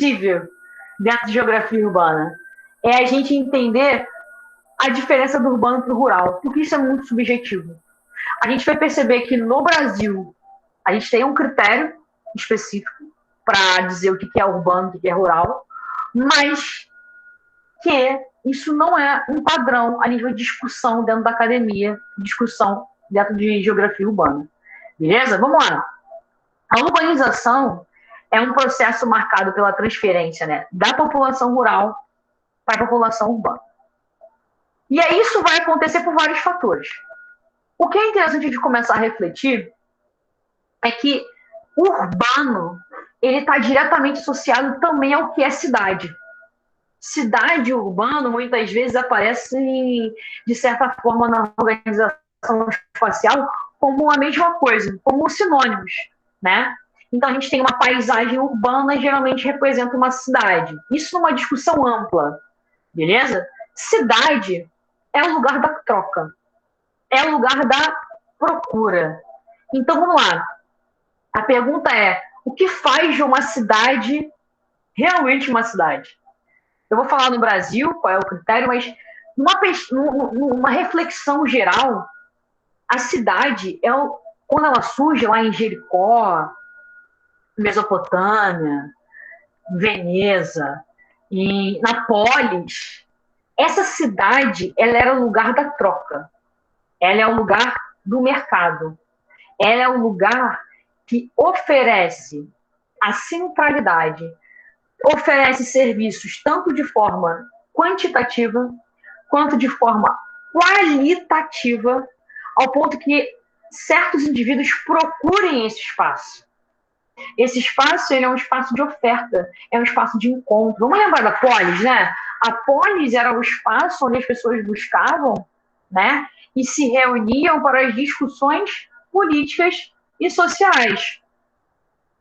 possível dentro de geografia urbana. É a gente entender a diferença do urbano para o rural, porque isso é muito subjetivo. A gente vai perceber que no Brasil a gente tem um critério específico para dizer o que é urbano, o que é rural, mas que isso não é um padrão a nível de discussão dentro da academia, discussão dentro de geografia urbana. Beleza? Vamos lá. A urbanização é um processo marcado pela transferência, né, da população rural para a população urbana. E aí isso vai acontecer por vários fatores. O que é interessante de começar a refletir é que o urbano ele está diretamente associado também ao que é cidade. Cidade e urbano muitas vezes aparecem, de certa forma, na organização espacial como a mesma coisa, como sinônimos, né? Então a gente tem uma paisagem urbana e geralmente representa uma cidade. Isso numa discussão ampla, beleza? Cidade é o lugar da troca, é o lugar da procura. Então vamos lá. A pergunta é: o que faz de uma cidade realmente uma cidade? Eu vou falar no Brasil, qual é o critério, mas numa reflexão geral, a cidade, quando ela surge lá em Jericó, Mesopotâmia, Veneza, e na Polis, essa cidade ela era o lugar da troca, ela é o lugar do mercado, ela é o lugar que oferece a centralidade, oferece serviços tanto de forma quantitativa quanto de forma qualitativa, ao ponto que certos indivíduos procurem esse espaço. Esse espaço ele é um espaço de oferta, é um espaço de encontro. Vamos lembrar da Polis, né? A Polis era o espaço onde as pessoas buscavam, né? E se reuniam para as discussões políticas e sociais.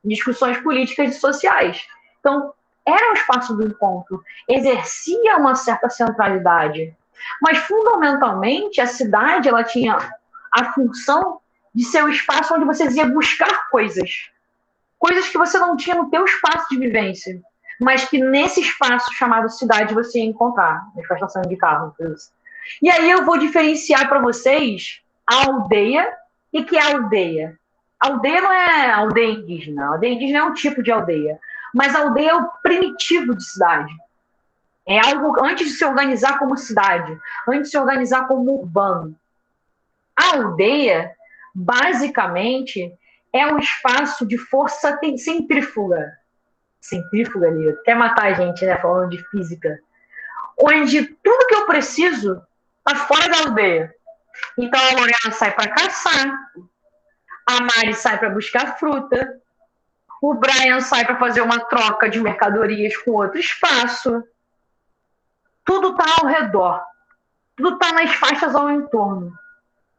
Discussões políticas e sociais. Então, era um espaço do encontro, exercia uma certa centralidade. Mas, fundamentalmente, a cidade ela tinha a função de ser o espaço onde você ia buscar coisas. Coisas que você não tinha no teu espaço de vivência, mas que nesse espaço chamado cidade você ia encontrar, na estação de carro. E aí eu vou diferenciar para vocês a aldeia e que é a aldeia. A aldeia não é aldeia indígena. A aldeia indígena é um tipo de aldeia. Mas a aldeia é o primitivo de cidade. É algo antes de se organizar como cidade, antes de se organizar como urbano. A aldeia, basicamente, é um espaço de força centrífuga. Centrífuga ali, quer matar a gente, né? Falando de física. Onde tudo que eu preciso está fora da aldeia. Então a Lorena sai para caçar, a Mari sai para buscar fruta, o Brian sai para fazer uma troca de mercadorias com outro espaço. Tudo está ao redor. Tudo está nas faixas ao entorno.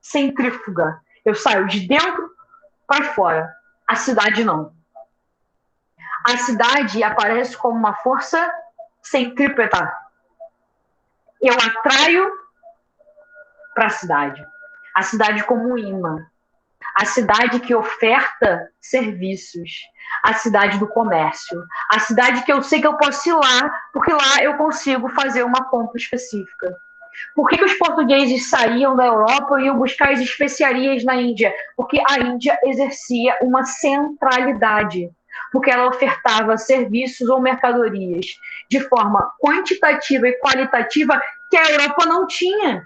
Centrífuga. Eu saio de dentro para fora. A cidade não. A cidade aparece como uma força centrípeta. Eu atraio para a cidade como um imã, a cidade que oferta serviços, a cidade do comércio, a cidade que eu sei que eu posso ir lá, porque lá eu consigo fazer uma compra específica. Por que os portugueses saíam da Europa e iam buscar as especiarias na Índia? Porque a Índia exercia uma centralidade, porque ela ofertava serviços ou mercadorias de forma quantitativa e qualitativa que a Europa não tinha.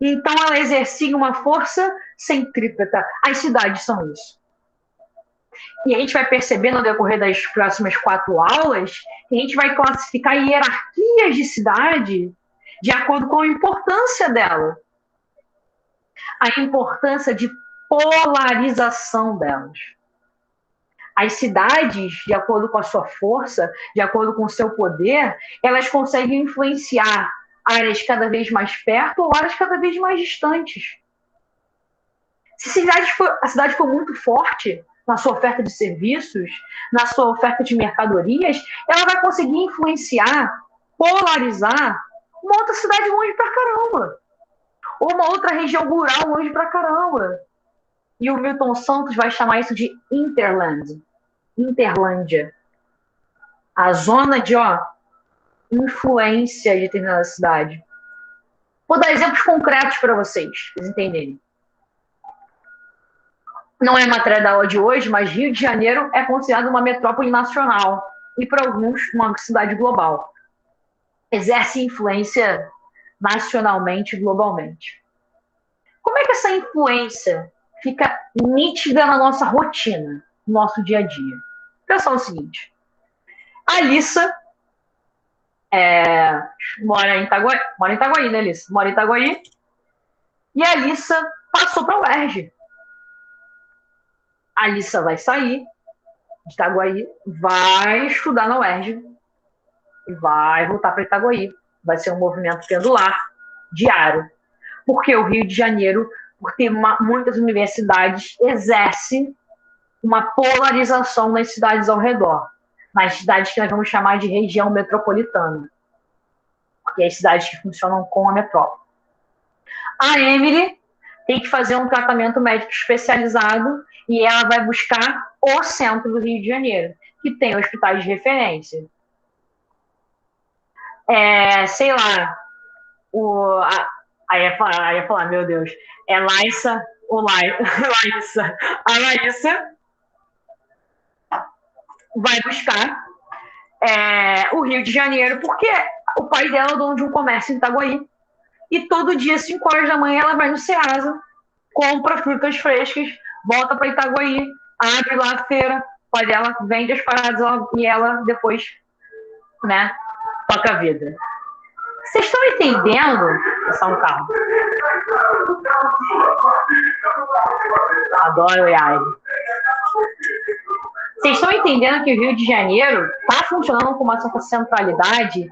Então ela exercia uma força centrípeta. As cidades são isso. E a gente vai perceber no decorrer das próximas 4 aulas que a gente vai classificar hierarquias de cidade de acordo com a importância dela. A importância de polarização delas. As cidades, de acordo com a sua força, de acordo com o seu poder, elas conseguem influenciar áreas cada vez mais perto ou áreas cada vez mais distantes. Se a cidade for muito forte na sua oferta de serviços, na sua oferta de mercadorias, ela vai conseguir influenciar, polarizar uma outra cidade longe pra caramba. Ou uma outra região rural longe pra caramba. E o Milton Santos vai chamar isso de Interland. Interlândia. a zona de influência de determinada cidade. Vou dar exemplos concretos para vocês entenderem. Não é matéria da aula de hoje, mas Rio de Janeiro é considerado uma metrópole nacional e, para alguns, uma cidade global. Exerce influência nacionalmente e globalmente. Como é que essa influência fica nítida na nossa rotina, no nosso dia a dia? Pensar o seguinte. A Alissa mora em Itaguaí, né, Alissa? Mora em Itaguaí. E a Alissa passou para a UERJ. A Alissa vai sair de Itaguaí, vai estudar na UERJ e vai voltar para Itaguaí. Vai ser um movimento pendular, diário. Porque o Rio de Janeiro, por ter muitas universidades, exerce uma polarização nas cidades ao redor. Nas cidades que nós vamos chamar de região metropolitana. Porque é as cidades que funcionam com a metrópole. A Emily tem que fazer um tratamento médico especializado e ela vai buscar o centro do Rio de Janeiro, que tem hospitais de referência. Sei lá, aí ia falar, meu Deus, é Laissa ou Laissa. A Laissa vai buscar o Rio de Janeiro, porque o pai dela é dono de um comércio em Itaguaí. E todo dia, 5 horas da manhã, ela vai no Ceasa, compra frutas frescas, volta para Itaguaí, abre lá a feira, o pai dela vende as paradas e ela depois, né, toca a vida. Vocês estão entendendo? É só um carro. Adoro o Yari. Vocês estão entendendo que o Rio de Janeiro está funcionando com uma certa centralidade,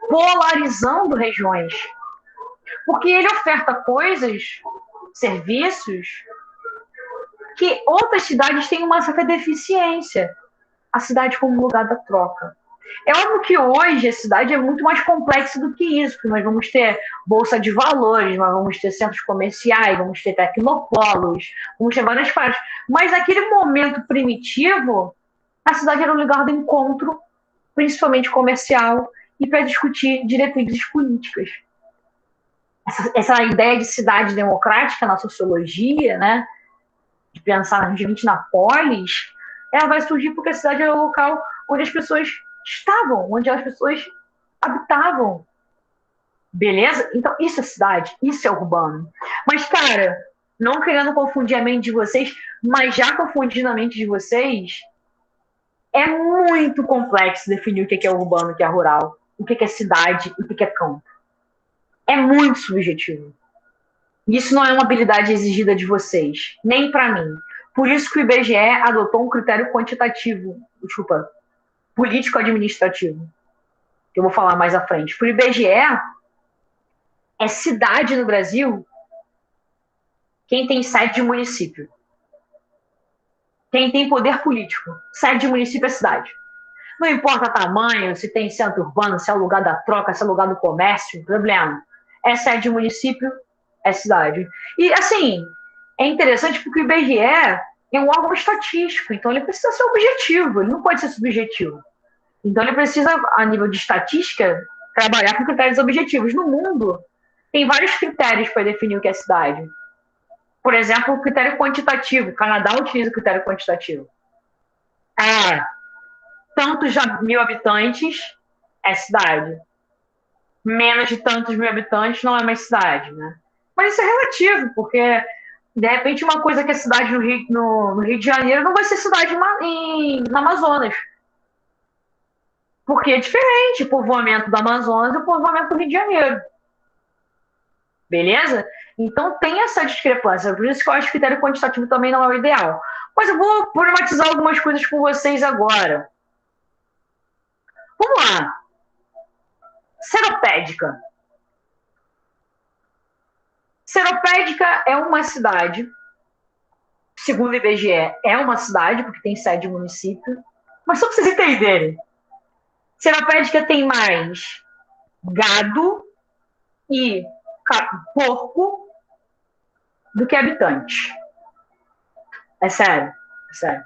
polarizando regiões. Porque ele oferta coisas, serviços, que outras cidades têm uma certa deficiência. A cidade como lugar da troca. É óbvio que hoje a cidade é muito mais complexa do que isso, porque nós vamos ter bolsa de valores, nós vamos ter centros comerciais, vamos ter tecnopolos, vamos ter várias partes. Mas naquele momento primitivo, a cidade era um lugar de encontro, principalmente comercial, e para discutir diretrizes políticas. Essa ideia de cidade democrática na sociologia, né, de pensar na polis, ela vai surgir porque a cidade era o local onde as pessoas estavam, onde as pessoas habitavam. Beleza? Então, isso é cidade, isso é urbano. Mas, cara, não querendo confundir a mente de vocês, mas já confundindo a mente de vocês, é muito complexo definir o que é urbano, o que é rural, o que é cidade e o que é campo. É muito subjetivo. Isso não é uma habilidade exigida de vocês, nem para mim. Por isso que o IBGE adotou um critério político-administrativo, que eu vou falar mais à frente. Para o IBGE, é cidade no Brasil quem tem sede de município. Quem tem poder político. Sede de município é cidade. Não importa o tamanho, se tem centro urbano, se é o lugar da troca, se é o lugar do comércio, problema. É sede de município, é cidade. E, assim, é interessante porque o IBGE é um órgão estatístico, então ele precisa ser objetivo, ele não pode ser subjetivo. Então ele precisa, a nível de estatística, trabalhar com critérios objetivos. No mundo, tem vários critérios para definir o que é cidade. Por exemplo, o critério quantitativo. O Canadá utiliza o critério quantitativo. Tantos mil habitantes é cidade. Menos de tantos mil habitantes não é mais cidade, né? Mas isso é relativo, porque de repente uma coisa que é cidade no Rio de Janeiro não vai ser cidade no Amazonas. Porque é diferente o povoamento do Amazonas e o povoamento do Rio de Janeiro. Beleza? Então tem essa discrepância. Por isso que eu acho que o critério quantitativo também não é o ideal. Mas eu vou problematizar algumas coisas com vocês agora. Vamos lá. Seropédica. Seropédica é uma cidade, segundo o IBGE, é uma cidade, porque tem sede de município. Mas só para vocês entenderem. Seropédica tem mais gado e porco do que habitante. É sério, é sério.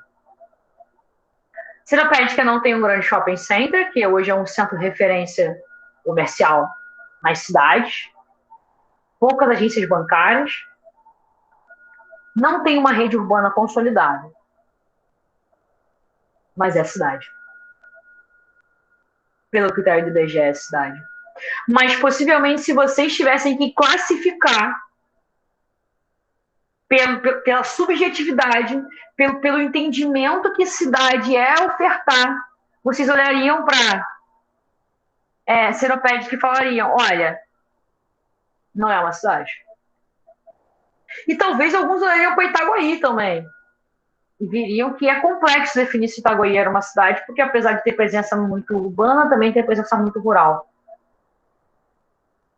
Seropédica não tem um grande shopping center, que hoje é um centro de referência comercial nas cidades. Poucas agências bancárias. Não tem uma rede urbana consolidada. Mas é cidade. Pelo critério do IBGE, é cidade. Mas possivelmente, se vocês tivessem que classificar pela subjetividade, pelo entendimento que cidade é ofertar, vocês olhariam para Seropédica e falariam, olha, não é uma cidade. E talvez alguns olhariam para Itaguaí também. E viriam que é complexo definir se Itaguaí era uma cidade, porque apesar de ter presença muito urbana, também tem presença muito rural.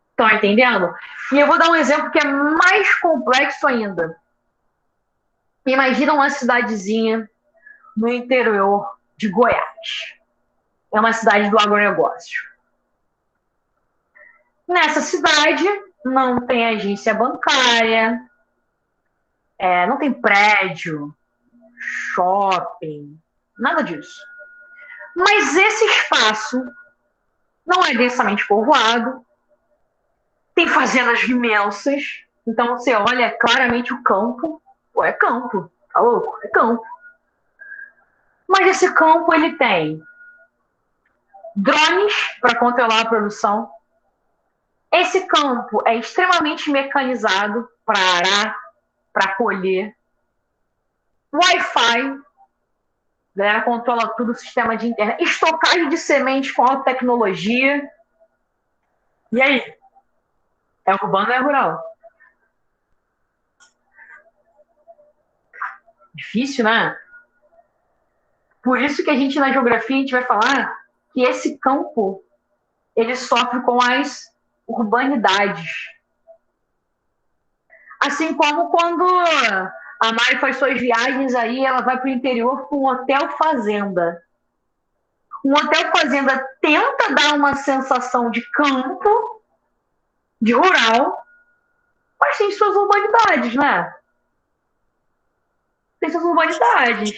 Estão entendendo? E eu vou dar um exemplo que é mais complexo ainda. Imagina uma cidadezinha no interior de Goiás. É uma cidade do agronegócio. Nessa cidade não tem agência bancária, não tem prédio, shopping, nada disso. Mas esse espaço não é densamente povoado, tem fazendas imensas, então você olha claramente o campo, é campo, tá louco? É campo. Mas esse campo ele tem drones para controlar a produção. Esse campo é extremamente mecanizado para arar, para colher. Wi-Fi, né, controla tudo o sistema de internet. Estocagem de semente com alta tecnologia. E aí? É urbano ou é rural? Difícil, né? Por isso que a gente, na geografia, a gente vai falar que esse campo ele sofre com as urbanidades. Assim como quando a Mari faz suas viagens aí, ela vai para o interior com um hotel fazenda. Um hotel fazenda tenta dar uma sensação de campo, de rural, mas tem suas urbanidades, né? Tem suas urbanidades.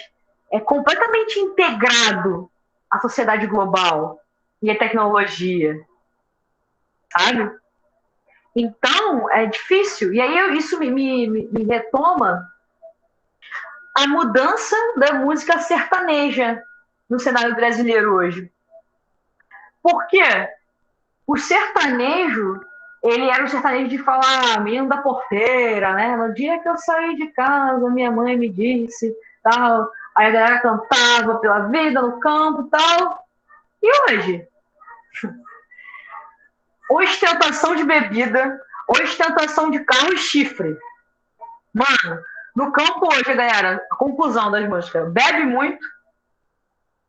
É completamente integrado à sociedade global e à tecnologia, sabe? Então, é difícil. E aí isso me retoma a mudança da música sertaneja no cenário brasileiro hoje. Por quê? O sertanejo, ele era um sertanejo de falar menino da porteira, né? No dia que eu saí de casa, minha mãe me disse, tal. Aí a galera cantava pela vida no campo e tal. E hoje? Ostentação de bebida, ostentação de carro e chifre. Mano, no campo hoje, galera, a conclusão das músicas, bebe muito,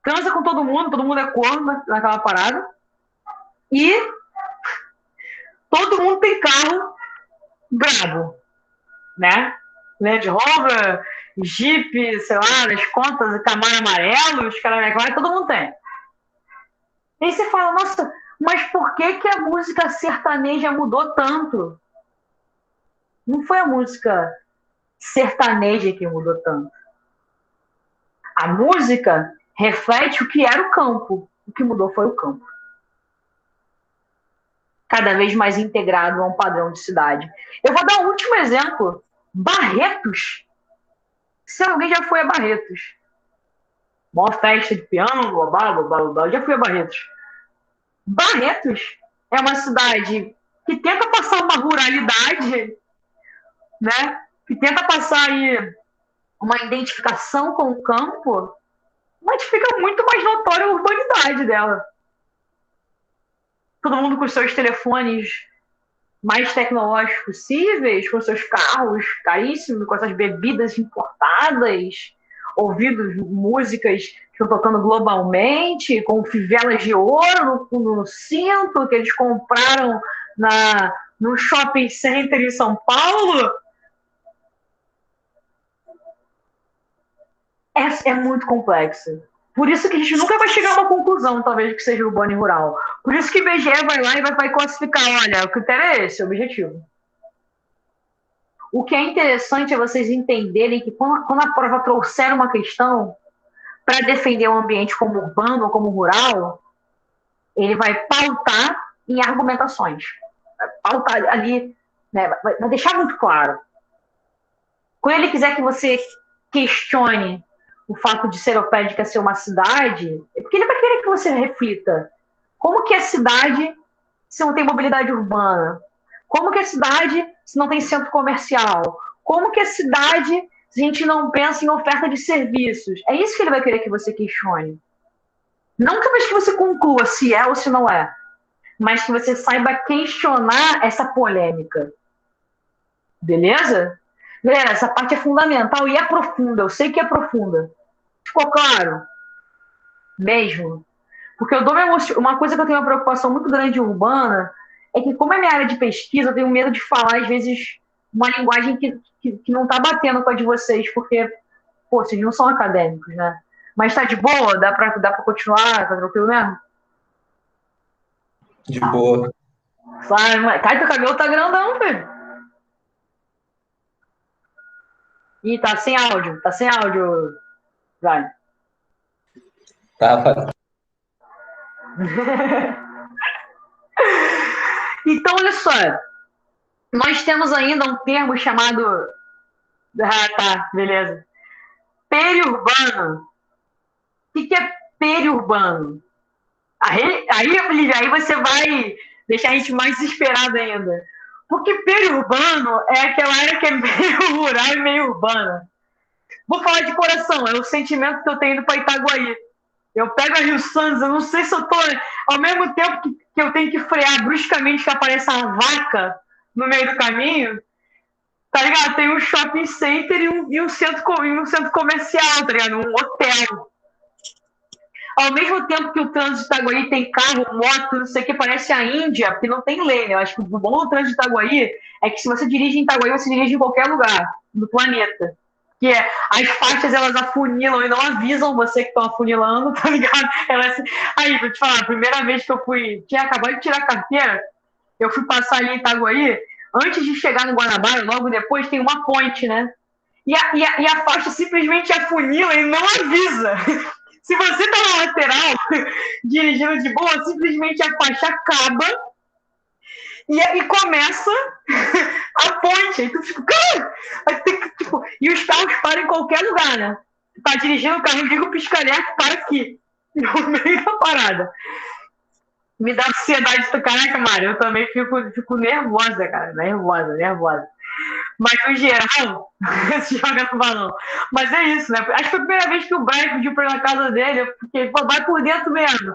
transa com todo mundo é corno naquela parada, e todo mundo tem carro brabo, né? Land Rover, Jeep, sei lá, as contas, Camaro amarelo, os caras, todo mundo tem. E aí você fala, nossa, mas por que a música sertaneja mudou tanto? Não foi a música sertaneja que mudou tanto. A música reflete o que era o campo. O que mudou foi o campo. Cada vez mais integrado a um padrão de cidade. Eu vou dar um último exemplo. Barretos. Se alguém já foi a Barretos. Maior festa de piano, blá, blá, blá, blá, já fui a Barretos. Barretos é uma cidade que tenta passar uma ruralidade, né? Que tenta passar aí uma identificação com o campo, mas fica muito mais notória a urbanidade dela. Todo mundo com seus telefones mais tecnológicos possíveis, com seus carros caríssimos, com essas bebidas importadas, ouvindo músicas que estão tocando globalmente, com fivelas de ouro no cinto que eles compraram no shopping center em São Paulo. É muito complexo. Por isso que a gente nunca vai chegar a uma conclusão, talvez, que seja urbano e rural. Por isso que o IBGE vai lá e vai classificar, olha, o critério é esse, o objetivo. O que é interessante é vocês entenderem que quando a prova trouxer uma questão, para defender o ambiente como urbano ou como rural, ele vai pautar em argumentações. Vai pautar ali, né, vai deixar muito claro. Quando ele quiser que você questione o fato de Seropédica ser uma cidade, é porque ele vai querer que você reflita. Como que é cidade se não tem mobilidade urbana? Como que é cidade se não tem centro comercial? Como que é cidade se a gente não pensa em oferta de serviços? É isso que ele vai querer que você questione. Não que você conclua se é ou se não é, mas que você saiba questionar essa polêmica. Beleza? Galera, essa parte é fundamental e é profunda. Eu sei que é profunda. Ficou claro? Mesmo. Porque eu dou uma coisa que eu tenho uma preocupação muito grande urbana é que, como é minha área de pesquisa, eu tenho medo de falar, às vezes, uma linguagem que não está batendo com a de vocês, porque, pô, vocês não são acadêmicos, né? Mas tá de boa? Dá pra continuar? Tá tranquilo mesmo? De boa. Cara, teu cabelo tá grandão, filho. Ih, tá sem áudio. Tá sem áudio, vai. Tá, Rafael. Então, olha só. Nós temos ainda um termo chamado... Ah, tá, beleza. Periurbano. O que é periurbano? Aí você vai deixar a gente mais desesperado ainda. Porque periurbano é aquela área que é meio rural e meio urbana. Vou falar de coração, é o sentimento que eu tenho indo para Itaguaí. Eu pego a Rio Santos, eu não sei se eu tô... Ao mesmo tempo que eu tenho que frear bruscamente que apareça uma vaca no meio do caminho, tá ligado? Tem um shopping center e um centro comercial, tá ligado? Um hotel. Ao mesmo tempo que o trânsito de Itaguaí tem carro, moto, não sei o que, parece a Índia, porque não tem lei, né? Eu acho que o bom do trânsito de Itaguaí é que se você dirige em Itaguaí, você dirige em qualquer lugar do planeta. Que é, as faixas, elas afunilam e não avisam você que estão afunilando, tá ligado? Aí, vou te falar, a primeira vez que eu tinha acabado de tirar a carteira, eu fui passar ali em Itaguaí, antes de chegar no Guanabara, logo depois tem uma ponte, né? E a faixa simplesmente afunila e não avisa. Se você tá na lateral, dirigindo de boa, simplesmente a faixa acaba e começa a ponte. Aí tu fica, tipo, e os carros param em qualquer lugar, né? Tá dirigindo o carro, liga o pisca-alerta, para aqui, no meio da parada. Me dá ansiedade. Caraca, Mário, eu também fico nervosa, cara. Nervosa. Mas, no geral, se joga no balão. Mas é isso, né? Acho que foi a primeira vez que o Brian pediu pra ir na casa dele, porque ele falou, vai por dentro mesmo.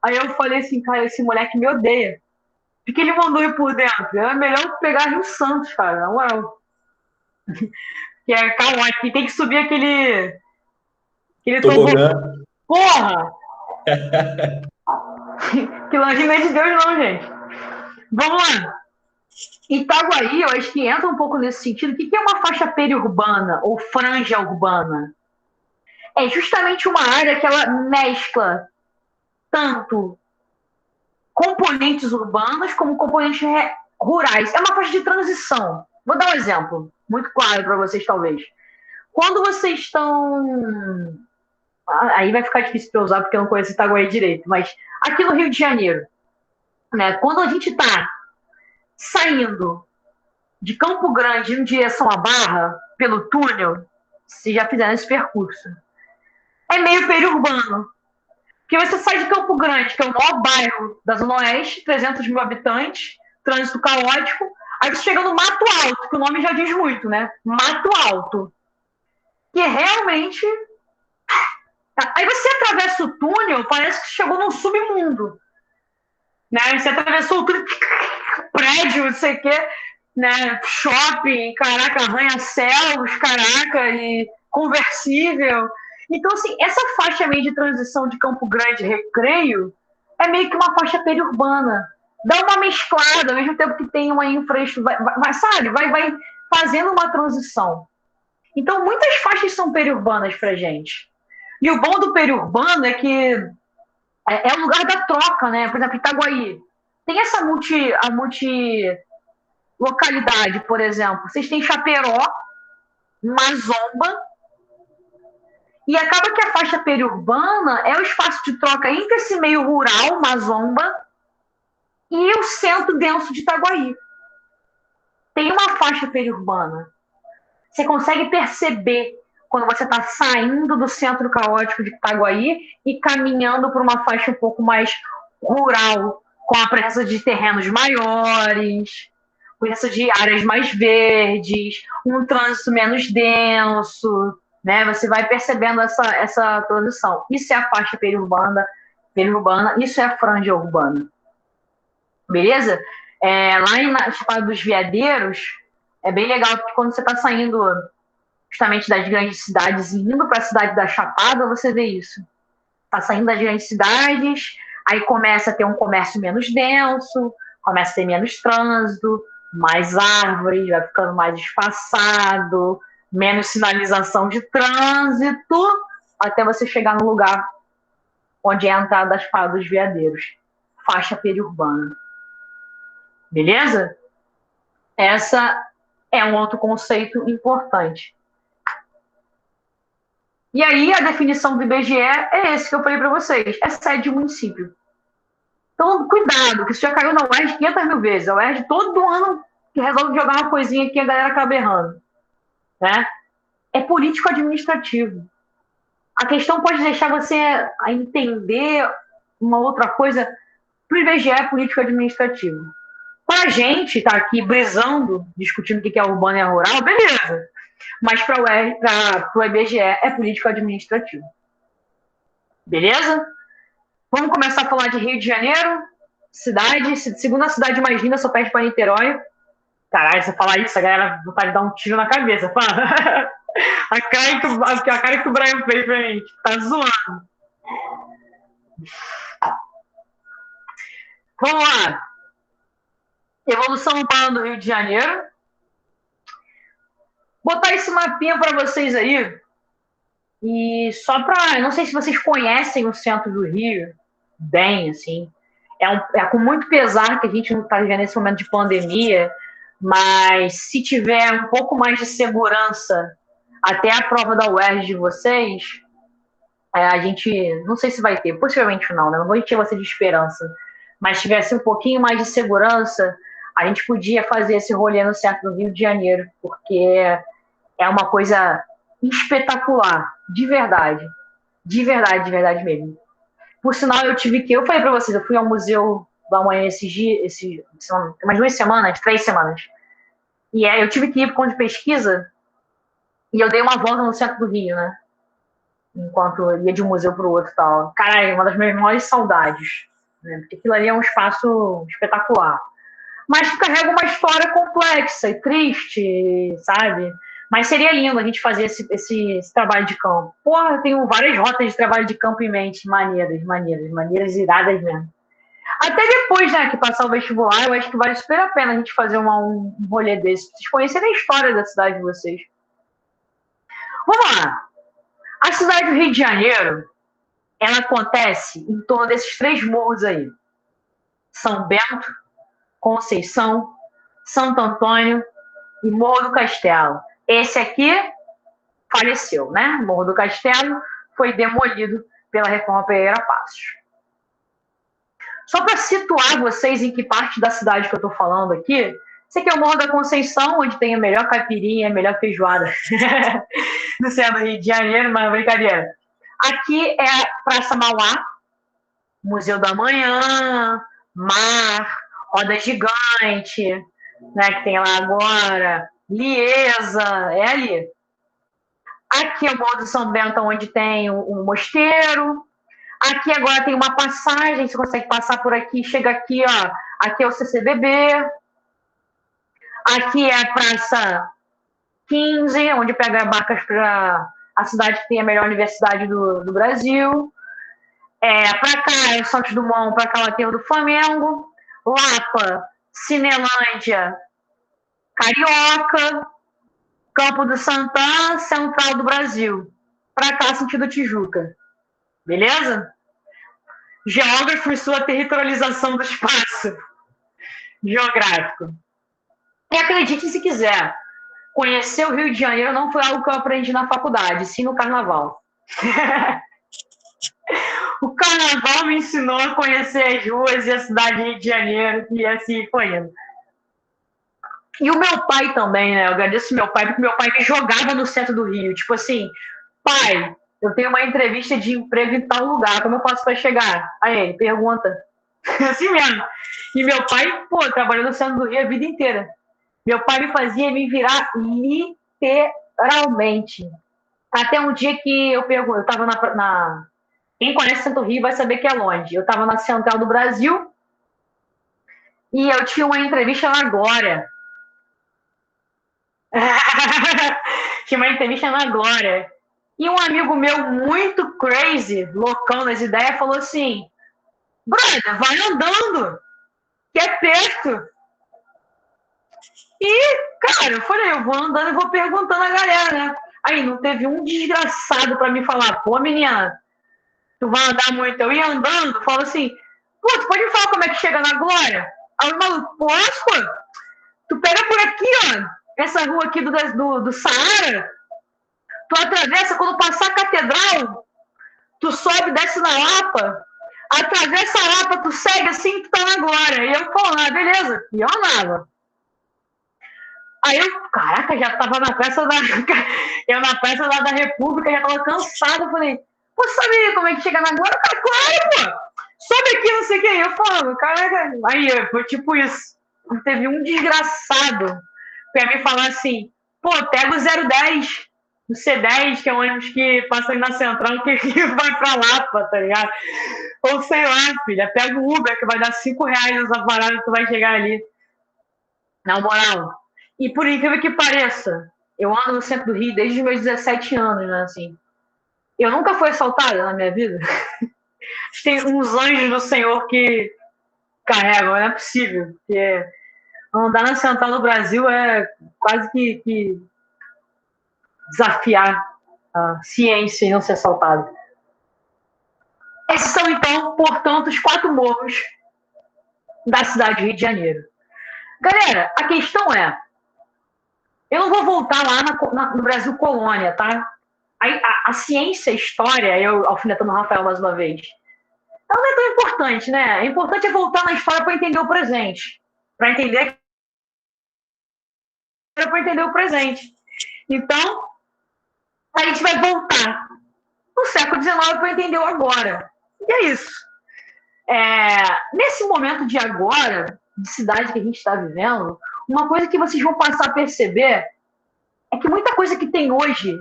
Aí eu falei assim, cara, esse moleque me odeia. Por que ele mandou ir por dentro? É melhor pegar Rio Santos, cara, na moral. Que é caótico. E tem que subir aquele Tobogã. Porra! Que longe não é de Deus, não, gente. Vamos lá. Itaguaí, eu acho que entra um pouco nesse sentido. O que é uma faixa periurbana ou franja urbana? É justamente uma área que ela mescla tanto componentes urbanos como componentes rurais. É uma faixa de transição. Vou dar um exemplo, muito claro para vocês, talvez. Quando vocês estão... Aí vai ficar difícil para usar, porque eu não conheço Itaguaí direito, mas aqui no Rio de Janeiro, né, quando a gente está saindo de Campo Grande em direção à Barra, pelo túnel, se já fizeram esse percurso, é meio periurbano. Porque você sai de Campo Grande, que é o maior bairro da Zona Oeste, 300 mil habitantes, trânsito caótico, aí você chega no Mato Alto, que o nome já diz muito, né? Mato Alto. Que realmente... Aí você atravessa o túnel, parece que chegou num submundo. Né? Você atravessou o túnel, prédio, não sei o quê, né? Shopping, caraca, arranha-céus, caraca, e conversível. Então, assim, essa faixa meio de transição de Campo Grande Recreio é meio que uma faixa periurbana. Dá uma mesclada, ao mesmo tempo que tem uma infraestrutura, vai fazendo uma transição. Então, muitas faixas são periurbanas pra gente. E o bom do periurbano é que é o lugar da troca, né? Por exemplo, Itaguaí. Tem essa multilocalidade, por exemplo. Vocês têm Chaperó, Mazomba E acaba que a faixa periurbana é o espaço de troca entre esse meio rural, Mazomba, e o centro denso de Itaguaí. Tem uma faixa periurbana. Você consegue perceber quando você está saindo do centro caótico de Itaguaí e caminhando por uma faixa um pouco mais rural, com a presença de terrenos maiores, presença de áreas mais verdes, um trânsito menos denso, né? Você vai percebendo essa transição. Isso é a faixa periurbana, isso é a franja urbana. Beleza? Lá na Chapada dos Veadeiros, é bem legal, porque quando você está saindo justamente das grandes cidades e indo para a cidade da Chapada, você vê isso. Está saindo das grandes cidades, aí começa a ter um comércio menos denso, começa a ter menos trânsito, mais árvores, vai ficando mais espaçado, menos sinalização de trânsito, até você chegar no lugar onde é a entrada das Chapada dos Veadeiros, faixa periurbana. Beleza? Essa é um outro conceito importante. E aí, a definição do IBGE é esse que eu falei para vocês. É sede de município. Então, cuidado, que isso já caiu na UERJ 500 mil vezes. A UERJ, todo ano, que resolve jogar uma coisinha aqui, a galera acaba errando. Né? É político-administrativo. A questão pode deixar você a entender uma outra coisa. Para o IBGE é político-administrativo. Para a gente estar aqui brisando, discutindo o que é urbano e rural, beleza. Mas para o IBGE é político-administrativo. Beleza? Vamos começar a falar de Rio de Janeiro, cidade, segunda cidade mais linda, só perde para Niterói. Caralho, você falar isso, a galera vai dar um tiro na cabeça. A cara que o Brian fez pra gente, tá zoando. Vamos lá. Evolução urbana do Rio de Janeiro. Botar esse mapinha para vocês aí. E só para... Não sei se vocês conhecem o centro do Rio bem, assim. É com muito pesar que a gente não está vivendo esse momento de pandemia, mas se tiver um pouco mais de segurança até a prova da UERJ de vocês, a gente... Não sei se vai ter, possivelmente não, né? Não vou encher você de esperança. Mas se tivesse um pouquinho mais de segurança, a gente podia fazer esse rolê no centro do Rio de Janeiro, porque é uma coisa espetacular, de verdade. De verdade mesmo. Por sinal, eu falei para vocês, eu fui ao Museu da Manhã esses dias, umas 2 semanas, 3 semanas. E eu tive que ir por conta de pesquisa, e eu dei uma volta no centro do Rio, né? Enquanto eu ia de um museu para o outro e tal. Caralho, uma das minhas maiores saudades. Né? Porque aquilo ali é um espaço espetacular. Mas que carrega uma história complexa e triste, sabe? Mas seria lindo a gente fazer esse trabalho de campo. Porra, eu tenho várias rotas de trabalho de campo em mente. Maneiras, iradas mesmo. Até depois, né, que passar o vestibular, eu acho que vale super a pena a gente fazer um rolê desse. Vocês conhecerem a história da cidade de vocês. Vamos lá. A cidade do Rio de Janeiro, ela acontece em torno desses 3 morros aí. São Bento, Conceição, Santo Antônio e Morro do Castelo. Esse aqui faleceu, né? Morro do Castelo foi demolido pela Reforma Pereira Passos. Só para situar vocês em que parte da cidade que eu estou falando aqui, esse aqui é o Morro da Conceição, onde tem a melhor caipirinha, a melhor feijoada do centro do Rio de Janeiro, mas brincadeira. Aqui é a Praça Mauá, Museu da Manhã, Mar, Roda Gigante, né, que tem lá agora, Liesa, é ali. Aqui é o Morro do São Bento, onde tem um mosteiro. Aqui agora tem uma passagem, você consegue passar por aqui, chega aqui, ó. Aqui é o CCBB. Aqui é a Praça 15, onde pega barcas para a cidade que tem a melhor universidade do Brasil. Para cá é o Santos Dumont, para cá é o Aterro do Flamengo. Lapa, Cinelândia, Carioca, Campo do Santana, Central do Brasil. Para cá, sentido Tijuca. Beleza? Geógrafo e sua territorialização do espaço geográfico. E acredite se quiser, conhecer o Rio de Janeiro não foi algo que eu aprendi na faculdade, sim no carnaval. O carnaval me ensinou a conhecer as ruas e a cidade de Rio de Janeiro, e assim foi indo. E o meu pai também, né? Eu agradeço meu pai, porque meu pai me jogava no centro do Rio. Tipo assim, pai, eu tenho uma entrevista de emprego em tal lugar, como eu faço para chegar? Aí ele pergunta. Assim mesmo. E meu pai, pô, trabalhou no centro do Rio a vida inteira. Meu pai me fazia me virar literalmente. Até um dia que eu pergunto, eu tava na. Quem conhece Santo Rio vai saber que é longe. Eu estava na Central do Brasil e eu tinha uma entrevista na Glória. Tinha uma entrevista na Glória. E um amigo meu muito crazy, loucão das ideias, falou assim: brother, vai andando, que é perto. E, cara, eu falei, eu vou andando e vou perguntando a galera, né? Aí não teve um desgraçado pra me falar, pô, menina, tu vai andar muito. Eu ia andando, falo assim, pô, tu pode me falar como é que chega na Glória? Aí o maluco, posso, pô? Tu pega por aqui, ó, essa rua aqui do Saara, tu atravessa, quando passar a catedral, tu sobe, desce na Lapa, atravessa a Lapa, tu segue assim, tu tá na Glória. E eu, pô, ah, beleza. E eu andava. Aí eu, caraca, já tava na peça da. Eu na peça da República, já tava cansado. Falei, pô, sabe como é que chega na Glória? Cara, claro, pô! Sobe aqui, não sei o que. Eu falando, caraca. Aí foi tipo isso. Teve um desgraçado pra me falar assim, pô, pega o 010, o C10, que é um ônibus que passa ali na Central, que vai pra Lapa, tá ligado? Ou sei lá, filha, pega o Uber, que vai dar R$ 5 nessa parada, tu vai chegar ali. Na moral. E por incrível que pareça, eu ando no centro do Rio desde os meus 17 anos, né, assim. Eu nunca fui assaltada na minha vida. Tem uns anjos do Senhor que carregam, não é possível. Porque andar na Central do Brasil é quase que desafiar a ciência e não ser assaltado. Esses são, então, portanto, os 4 morros da cidade de Rio de Janeiro. Galera, a questão é, eu não vou voltar lá no Brasil colônia, tá? A ciência, a história, eu alfinetando o Rafael mais uma vez, ela não é tão importante, né? O importante é voltar na história para entender o presente. Para entender o presente. Então, a gente vai voltar no século XIX para entender o agora. E é isso. Nesse momento de agora, de cidade que a gente está vivendo, uma coisa que vocês vão passar a perceber é que muita coisa que tem hoje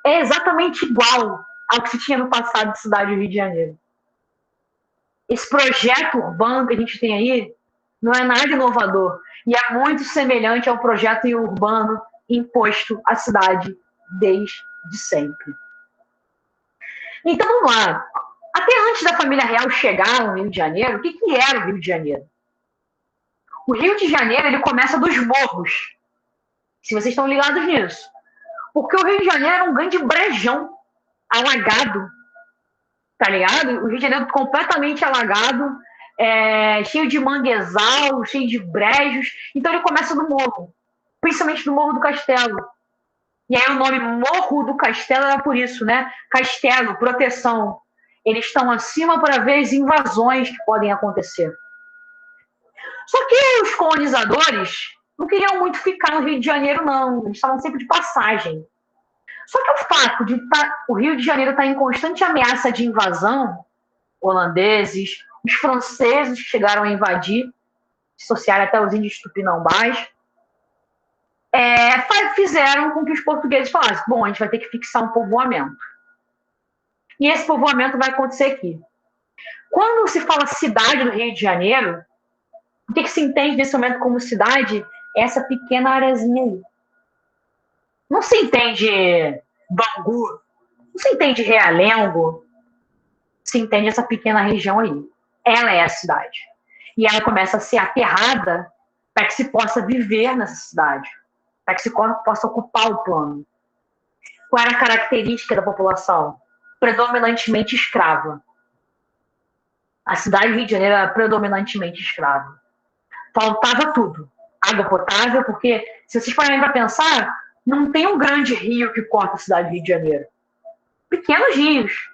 é exatamente igual ao que se tinha no passado de cidade do Rio de Janeiro. Esse projeto urbano que a gente tem aí não é nada inovador e é muito semelhante ao projeto urbano imposto à cidade desde sempre. Então vamos lá. Até antes da família real chegar no Rio de Janeiro, o que era o Rio de Janeiro? O Rio de Janeiro ele começa dos morros, se vocês estão ligados nisso. Porque o Rio de Janeiro era um grande brejão, alagado, tá ligado? O Rio de Janeiro completamente alagado, cheio de manguezal, cheio de brejos. Então ele começa no morro, principalmente no Morro do Castelo. E aí o nome Morro do Castelo era por isso, né? Castelo, proteção. Eles estão acima para ver as invasões que podem acontecer. Só que os colonizadores não queriam muito ficar no Rio de Janeiro, não. Eles estavam sempre de passagem. Só que o fato de o Rio de Janeiro estar em constante ameaça de invasão, holandeses, os franceses que chegaram a invadir, associaram até os índios tupinambás, fizeram com que os portugueses falassem, bom, a gente vai ter que fixar um povoamento. E esse povoamento vai acontecer aqui. Quando se fala cidade do Rio de Janeiro, o que se entende nesse momento como cidade? Essa pequena areazinha aí. Não se entende Bangu, não se entende Realengo, se entende essa pequena região aí. Ela é a cidade. E ela começa a ser aterrada para que se possa viver nessa cidade, para que se possa ocupar o plano. Qual era a característica da população? Predominantemente escrava. A cidade do Rio de Janeiro era predominantemente escrava. Faltava tudo. Água potável, porque, se vocês forem para pensar, não tem um grande rio que corta a cidade do Rio de Janeiro. pequenos rios.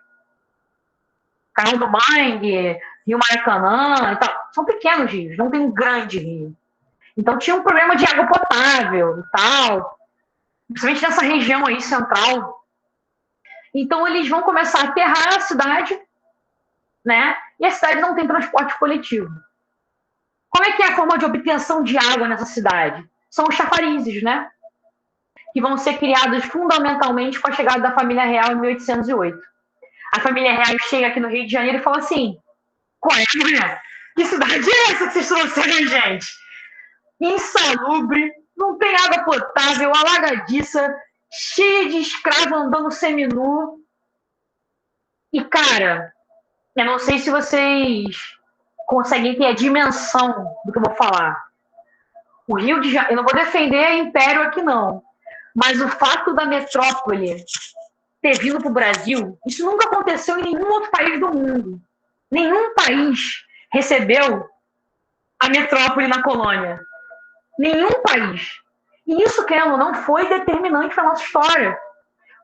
Canal do Mangue, Rio Maracanã e tal. São pequenos rios, não tem um grande rio. Então tinha um problema de água potável e tal, principalmente nessa região aí central. Então eles vão começar a aterrar a cidade, né? E a cidade não tem transporte coletivo. Como é que é a forma de obtenção de água nessa cidade? São os chafarizes, né? Que vão ser criados fundamentalmente com a chegada da família real em 1808. A família real chega aqui no Rio de Janeiro e fala assim: qual é, mulher? Que cidade é essa que vocês trouxeram, gente? Insalubre, não tem água potável, alagadiça, cheia de escravo andando seminu. E, cara, eu não sei se vocês conseguem ter a dimensão do que eu vou falar. O Rio de Janeiro, eu não vou defender Império aqui, não. Mas o fato da metrópole ter vindo para o Brasil, isso nunca aconteceu em nenhum outro país do mundo. Nenhum país recebeu a metrópole na colônia. Nenhum país. E isso, querendo ou não, foi determinante para a nossa história.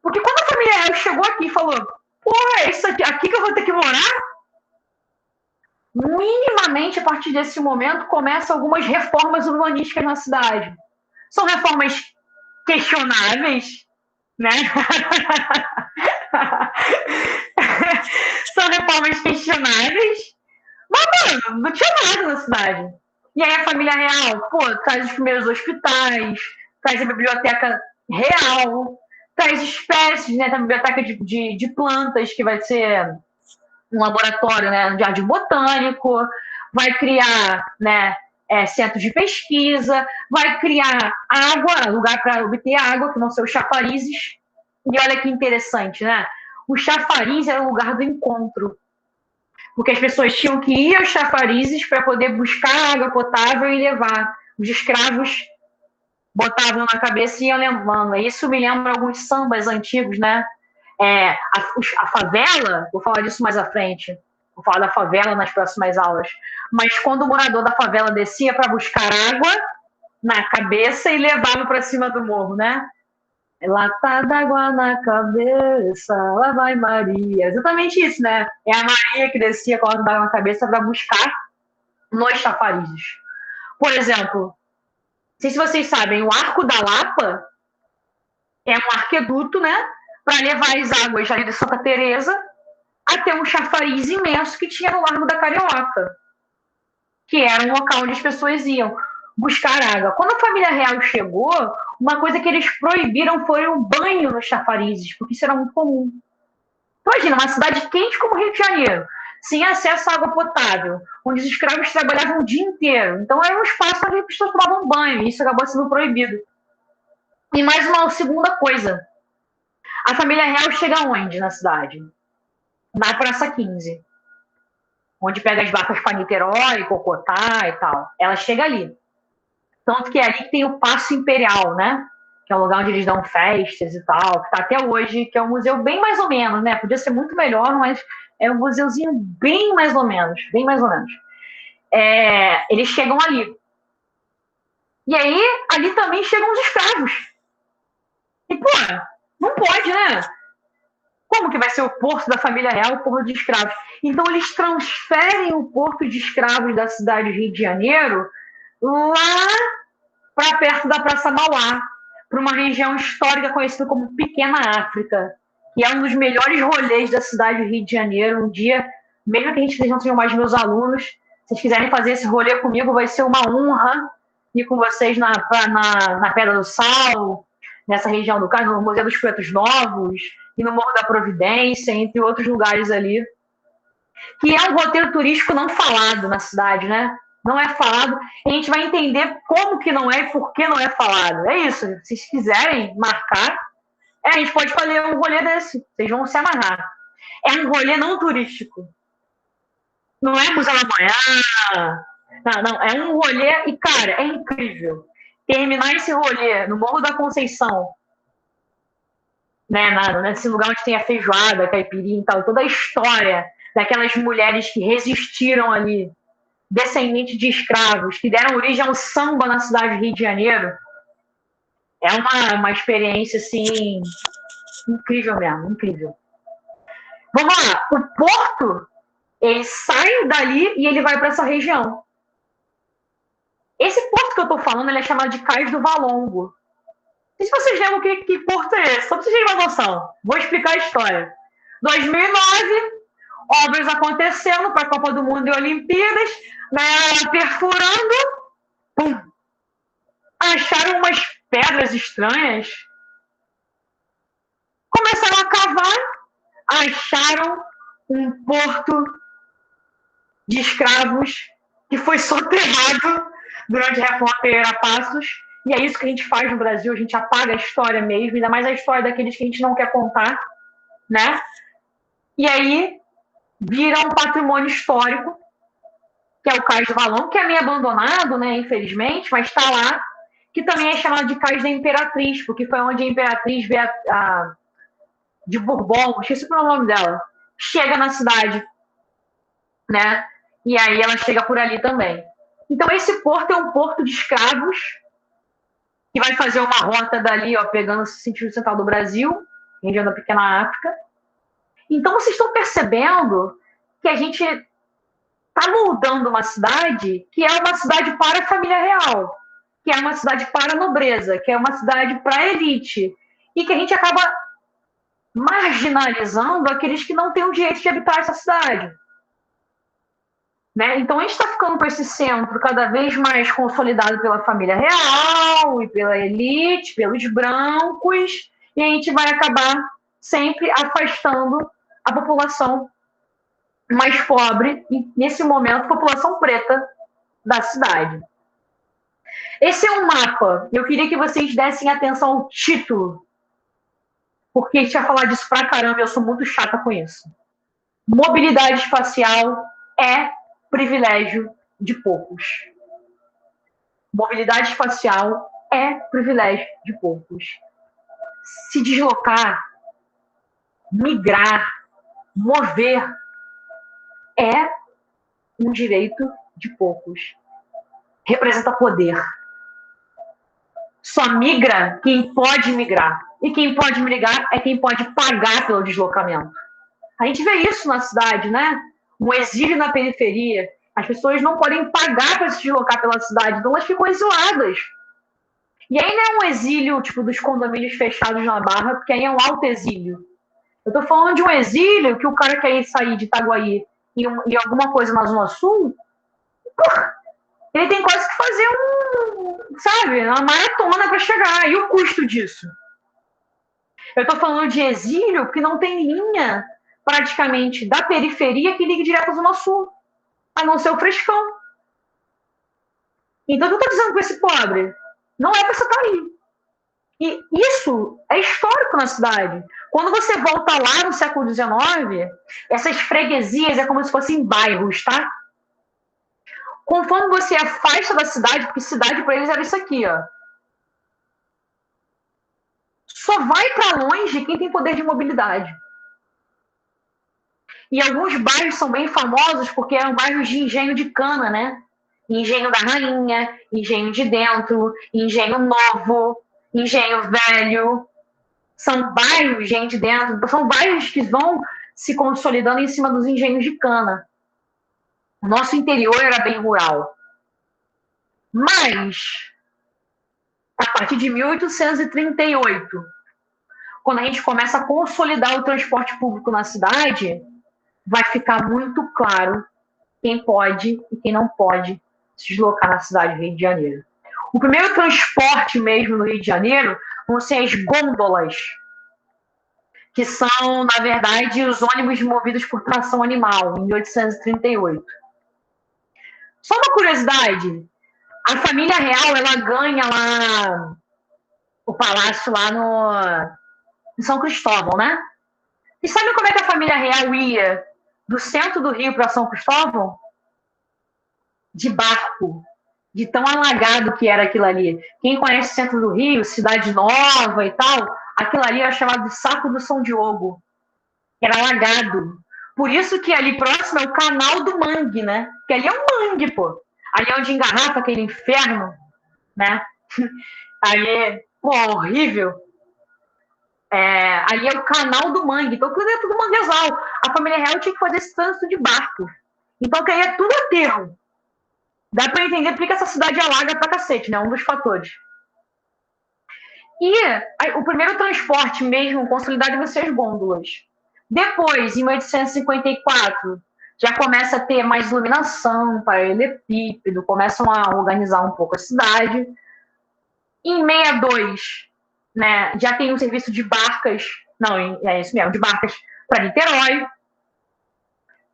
Porque quando a família real chegou aqui e falou: porra, é isso aqui que eu vou ter que morar? Minimamente, a partir desse momento, começam algumas reformas urbanísticas na cidade. São reformas questionáveis, né? São reformas questionáveis, mas, mano, não tinha nada na cidade. E aí a família real, pô, traz os primeiros hospitais, traz a biblioteca real, traz espécies, né? Tem a biblioteca de plantas, que vai ser um laboratório, né, de jardim botânico, vai criar, né, centros de pesquisa, vai criar água, lugar para obter água, que vão ser os chafarizes. E olha que interessante, né? O chafariz era o lugar do encontro, porque as pessoas tinham que ir aos chafarizes para poder buscar água potável e levar. Os escravos botavam na cabeça e iam levando. Isso me lembra alguns sambas antigos, né? A favela, vou falar disso mais à frente, vou falar da favela nas próximas aulas, mas quando o morador da favela descia para buscar água na cabeça e levava para cima do morro, né? Lata d'água na cabeça, lá vai Maria. Exatamente isso, né? É a Maria que descia com a lata d'água na cabeça para buscar nos chafarizes. Por exemplo, não sei se vocês sabem, o Arco da Lapa é um arqueduto, né? Para levar as águas ali de Santa Teresa até um chafariz imenso que tinha no Largo da Carioca, que era um local onde as pessoas iam buscar água. Quando a família real chegou, uma coisa que eles proibiram foi o banho nos chafarizes, porque isso era muito comum. Imagina, uma cidade quente como Rio de Janeiro, sem acesso à água potável, onde os escravos trabalhavam o dia inteiro. Então era um espaço onde as pessoas tomavam banho, e isso acabou sendo proibido. E mais uma segunda coisa, a família real chega onde na cidade? Na Praça 15, onde pega as barcas para Niterói, Cocotá e tal. Ela chega ali. Tanto que é ali que tem o Paço Imperial, né? Que é o lugar onde eles dão festas e tal, que está até hoje, que é um museu bem mais ou menos, né? Podia ser muito melhor, mas é um museuzinho bem mais ou menos, bem mais ou menos. Eles chegam ali. E aí, ali também chegam os escravos. E, pô, não pode, né? Como que vai ser o porto da família real, o porto de escravos? Então, eles transferem o porto de escravos da cidade de Rio de Janeiro lá para perto da Praça Mauá, para uma região histórica conhecida como Pequena África, que é um dos melhores rolês da cidade do Rio de Janeiro. Um dia, mesmo que a gente não tenha mais meus alunos, se vocês quiserem fazer esse rolê comigo, vai ser uma honra ir com vocês na Pedra do Sal, nessa região do Cais, no Museu dos Pretos Novos, e no Morro da Providência, entre outros lugares ali, que é um roteiro turístico não falado na cidade, né? Não é falado, a gente vai entender como que não é e por que não é falado. É isso, se vocês quiserem marcar, a gente pode fazer um rolê desse, vocês vão se amarrar. É um rolê não turístico. Não é Museu da Manhã, não, é um rolê, e cara, é incrível. Terminar esse rolê no Morro da Conceição, né, nesse lugar onde tem a feijoada, a caipirinha e tal, toda a história daquelas mulheres que resistiram ali, descendentes de escravos, que deram origem ao samba na cidade do Rio de Janeiro, é uma experiência, assim, incrível mesmo, incrível. Vamos lá, o porto, ele sai dali e ele vai para essa região. Esse porto que eu estou falando, ele é chamado de Cais do Valongo. E se vocês lembram que porto é esse? Só para vocês terem uma noção. Vou explicar a história. 2009, obras acontecendo para a Copa do Mundo e Olimpíadas, galera perfurando, pum, acharam umas pedras estranhas, começaram a cavar, acharam um porto de escravos que foi soterrado durante a Reforma Pereira Passos. E é isso que a gente faz no Brasil, a gente apaga a história mesmo, ainda mais a história daqueles que a gente não quer contar, né? E aí vira um patrimônio histórico, que é o Cais do Valongo, que é meio abandonado, né, infelizmente, mas está lá, que também é chamado de Cais da Imperatriz, porque foi onde a Imperatriz veio de Bourbon, esqueci o nome dela, chega na cidade, né? E aí ela chega por ali também. Então esse porto é um porto de escravos, que vai fazer uma rota dali, ó, pegando o sentido central do Brasil, região da Pequena África. Então vocês estão percebendo que a gente está moldando uma cidade que é uma cidade para a família real, que é uma cidade para a nobreza, que é uma cidade para a elite, e que a gente acaba marginalizando aqueles que não têm o direito de habitar essa cidade. Né? Então a gente está ficando com esse centro cada vez mais consolidado pela família real e pela elite, pelos brancos, e a gente vai acabar sempre afastando a população mais pobre, e nesse momento, a população preta da cidade. Esse é um mapa. Eu queria que vocês dessem atenção ao título, porque a gente vai falar disso pra caramba e eu sou muito chata com isso. Mobilidade espacial é privilégio de poucos. Mobilidade espacial é privilégio de poucos. Se deslocar, migrar, mover é um direito de poucos. Representa poder. Só migra quem pode migrar. E quem pode migrar é quem pode pagar pelo deslocamento. A gente vê isso na cidade, né? Um exílio na periferia. As pessoas não podem pagar para se deslocar pela cidade, então elas ficam isoladas. E aí não é um exílio tipo dos condomínios fechados na Barra, porque aí é um alto exílio. Eu estou falando de um exílio que o cara quer ir sair de Itaguaí e alguma coisa na Zona Sul, ele tem quase que fazer uma maratona para chegar. E o custo disso? Eu estou falando de exílio que não tem linha praticamente da periferia que ligue direto à Zona Sul, a não ser o Frescão. Então, o que eu estou dizendo com esse pobre? Não é para você estar aí. E isso é histórico na cidade. Quando você volta lá no século XIX, essas freguesias é como se fossem bairros, tá? Conforme você afasta da cidade, porque cidade para eles era isso aqui, ó. Só vai para longe quem tem poder de mobilidade. E alguns bairros são bem famosos porque eram bairros de engenho de cana, né? Engenho da Rainha, Engenho de Dentro, Engenho Novo, Engenho Velho. São bairros, Engenho de Dentro, são bairros que vão se consolidando em cima dos engenhos de cana. O nosso interior era bem rural. Mas, a partir de 1838, quando a gente começa a consolidar o transporte público na cidade, vai ficar muito claro quem pode e quem não pode se deslocar na cidade do Rio de Janeiro. O primeiro transporte mesmo no Rio de Janeiro vão ser as gôndolas, que são, na verdade, os ônibus movidos por tração animal, em 1838. Só uma curiosidade, a família real, ela ganha lá o palácio lá em São Cristóvão, né? E sabe como é que a família real ia do centro do Rio para São Cristóvão? De barco, de tão alagado que era aquilo ali. Quem conhece o centro do Rio, Cidade Nova e tal, aquilo ali era chamado de Saco do São Diogo. Era alagado. Por isso que ali próximo é o Canal do Mangue, né? Porque ali é um mangue, pô. Ali é onde engarrafa aquele inferno, né? Ali, pô, horrível. Ali é o canal do mangue, então tudo é tudo manguezal. A família real tinha que fazer esse trânsito de barco. Então, que aí é tudo aterro. Dá para entender porque essa cidade alaga pra cacete, né? Um dos fatores. E o primeiro transporte mesmo consolidado vai ser as gôndolas. Depois, em 1854, já começa a ter mais iluminação, paralelepípedo, começam a organizar um pouco a cidade. Em 62, né, já tem um serviço de barcas, não, é isso mesmo, de barcas para Niterói.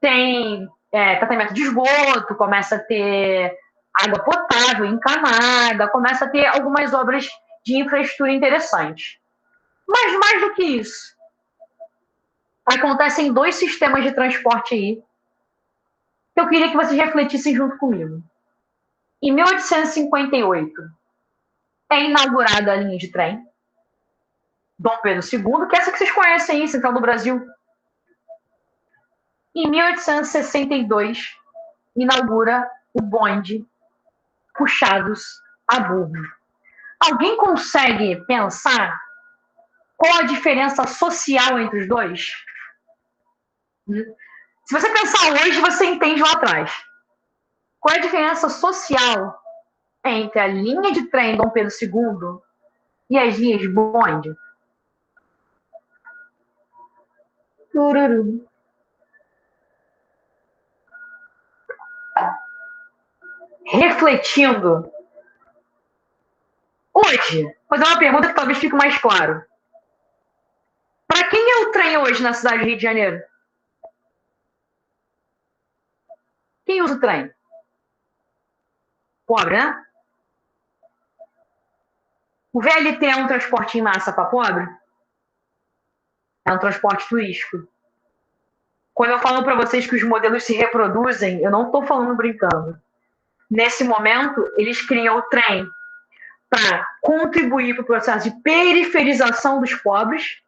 Tem tratamento de esgoto, começa a ter água potável encanada, começa a ter algumas obras de infraestrutura interessantes. Mas mais do que isso, acontecem 2 sistemas de transporte aí que eu queria que vocês refletissem junto comigo. Em 1858, é inaugurada a linha de trem Dom Pedro II, que é essa que vocês conhecem aí, Central do Brasil. Em 1862, inaugura o bonde puxados a burro. Alguém consegue pensar qual a diferença social entre os dois? Se você pensar hoje, você entende lá atrás. Qual é a diferença social entre a linha de trem Dom Pedro II e as linhas de bonde? Refletindo, hoje, vou fazer uma pergunta que talvez fique mais claro. Para quem é o trem hoje na cidade do Rio de Janeiro? Quem usa o trem? Pobre, né? O VLT é um transporte em massa para pobre? É um transporte turístico. Quando eu falo para vocês que os modelos se reproduzem, eu não estou falando brincando. Nesse momento, eles criam o trem para contribuir para o processo de periferização dos pobres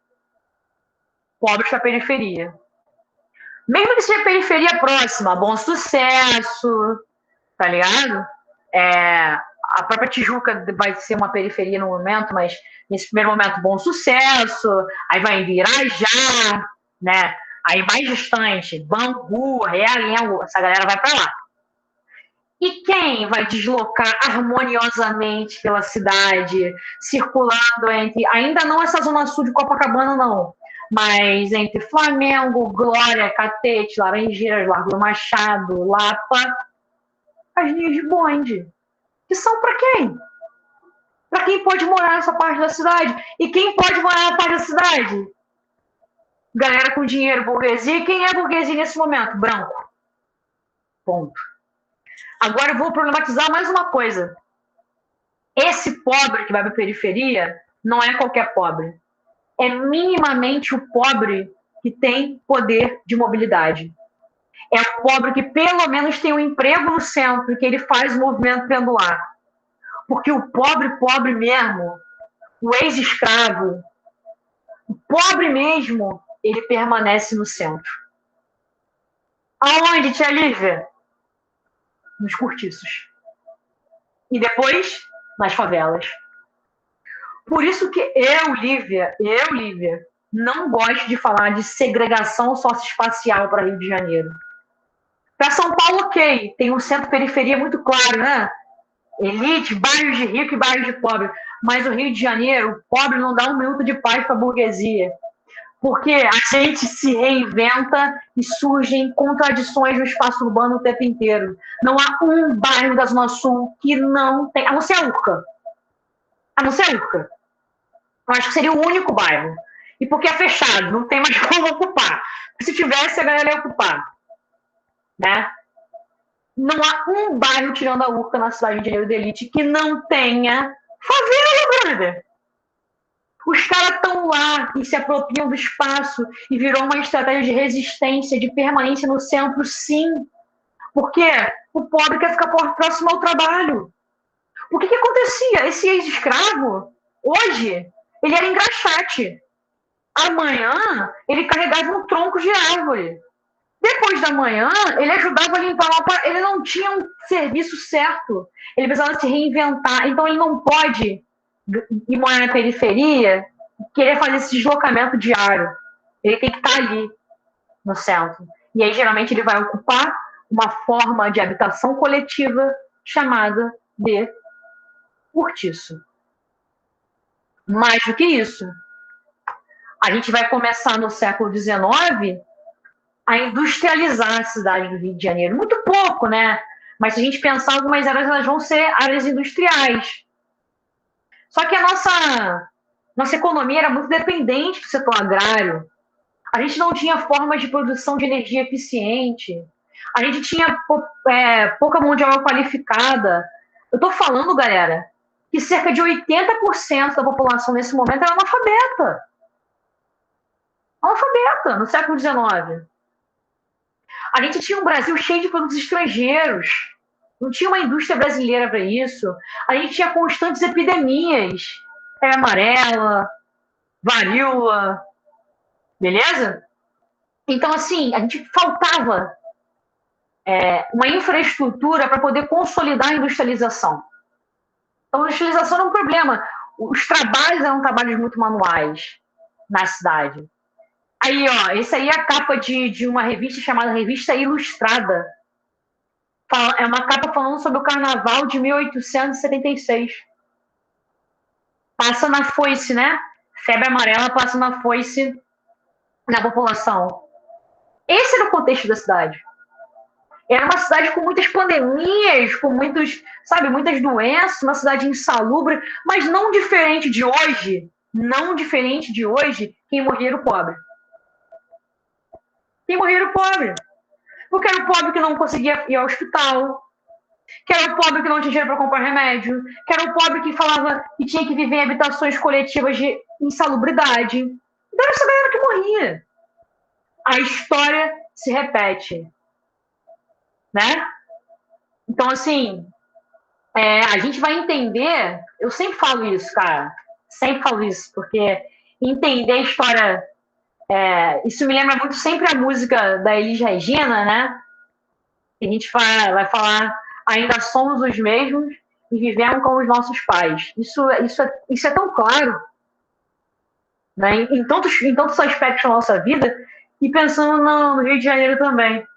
para a periferia. Mesmo que seja periferia próxima, Bom Sucesso, tá ligado? A própria Tijuca vai ser uma periferia no momento, mas nesse primeiro momento, Bom Sucesso, aí vai em Irajá, né? Aí mais distante, Bangu, Realengo, essa galera vai para lá. E quem vai deslocar harmoniosamente pela cidade, circulando entre, ainda não essa zona sul de Copacabana, não, mas entre Flamengo, Glória, Catete, Laranjeiras, Largo do Machado, Lapa, as linhas de bonde. Que são para quem? Para quem pode morar nessa parte da cidade. E quem pode morar na parte da cidade? Galera com dinheiro, burguesia. E quem é burguesia nesse momento? Branco. Ponto. Agora eu vou problematizar mais uma coisa. Esse pobre que vai para a periferia não é qualquer pobre. É minimamente o pobre que tem poder de mobilidade. É o pobre que pelo menos tem um emprego no centro, que ele faz o movimento pendular. Porque o pobre mesmo, o ex-escravo, o pobre mesmo, ele permanece no centro. Aonde, tia Lívia? Nos cortiços. E depois, nas favelas. Por isso que eu, Lívia, não gosto de falar de segregação socioespacial para Rio de Janeiro. Para São Paulo, ok, tem um centro-periferia muito claro, né? Elite, bairros de rico e bairros de pobre. Mas o Rio de Janeiro, o pobre não dá um minuto de paz para a burguesia. Porque a gente se reinventa e surgem contradições no espaço urbano o tempo inteiro. Não há um bairro da Zona Sul que não tem, a não ser a Urca. A não ser a Urca. Eu acho que seria o único bairro. E porque é fechado, não tem mais como ocupar. Porque se tivesse, a galera ia ocupar. Né? Não há um bairro, tirando a Urca, na cidade de Janeiro de Elite, que não tenha favela, brother. Os caras estão lá e se apropriam do espaço e virou uma estratégia de resistência, de permanência no centro, sim. Porque o pobre quer ficar próximo ao trabalho. O que acontecia? Esse ex-escravo, hoje, ele era engraxate. Amanhã, ele carregava um tronco de árvore. Depois da manhã, ele ajudava a limpar uma... Ele não tinha um serviço certo. Ele precisava se reinventar. Então, ele não pode ir morar na periferia querer fazer esse deslocamento diário. Ele tem que estar ali, no centro. E aí, geralmente, ele vai ocupar uma forma de habitação coletiva chamada de cortiço. Mais do que isso, a gente vai começar no século XIX a industrializar a cidade do Rio de Janeiro. Muito pouco, né? Mas se a gente pensar, algumas áreas elas vão ser áreas industriais. Só que a nossa economia era muito dependente do setor agrário. A gente não tinha formas de produção de energia eficiente. A gente tinha pouca mão de obra qualificada. Eu estou falando, galera, que cerca de 80% da população nesse momento era analfabeta. Analfabeta, no século XIX. A gente tinha um Brasil cheio de produtos estrangeiros. Não tinha uma indústria brasileira para isso. A gente tinha constantes epidemias. Febre amarela, varíola, beleza? Então, assim, a gente faltava uma infraestrutura para poder consolidar a industrialização. Então, a industrialização era um problema. Os trabalhos eram trabalhos muito manuais na cidade. Aí, ó, esse aí é a capa de uma revista chamada Revista Ilustrada. É uma capa falando sobre o Carnaval de 1876. Passa na foice, né? Febre amarela passa na foice na população. Esse era o contexto da cidade. Era uma cidade com muitas pandemias, com muitas doenças, uma cidade insalubre, mas não diferente de hoje. Não diferente de hoje, quem morria era o pobre. Quem morria era o pobre. Porque era o pobre que não conseguia ir ao hospital, que era o pobre que não tinha dinheiro para comprar remédio, que era o pobre que falava que tinha que viver em habitações coletivas de insalubridade. Então era essa galera que morria. A história se repete. Né? Então, assim, a gente vai entender, eu sempre falo isso, cara, sempre falo isso, porque entender a história, isso me lembra muito sempre a música da Elis Regina, né? Que a gente vai falar, ainda somos os mesmos e vivemos como os nossos pais. Isso é tão claro, né? Em tantos aspectos da nossa vida, e pensando no Rio de Janeiro também.